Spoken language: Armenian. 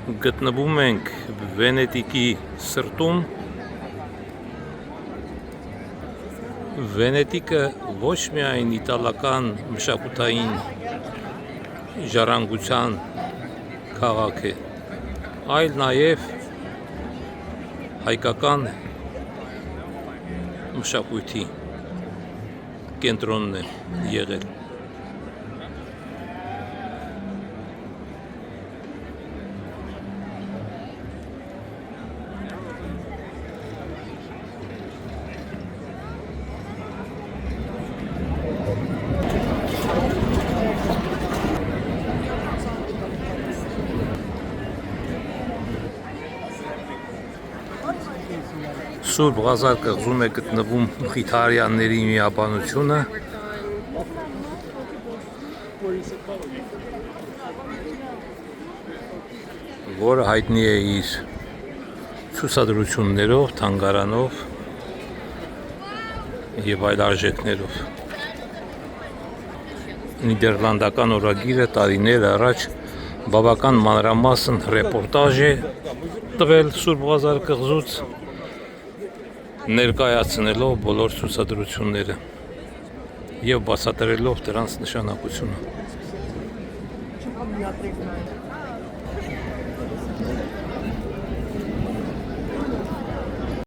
Գտնվում ենք Վենետիկի սրտում։ Վենետիկը ոչ միայն իտալական մշակութային ժառանգության քաղաք է, այլ նաև հայկական մշակույթի կենտրոնն է եղել։ Սուրբ Ղազար կղզում է գտնվում Ղիթարյանների միաբանությունը, որը հայտնի է իր ցուցադրություններով, թանգարանով եւ այլ արժեքներով։ Նիդերլանդական օրագիրը տարիներ առաջ բավական մանրամասն ռեպորտաժ է տվել Սուրբ Ղազար կղզուց, ներկայացնելով բոլոր ցուցադրությունները եւ բացատրելով դրանց նշանակությունը։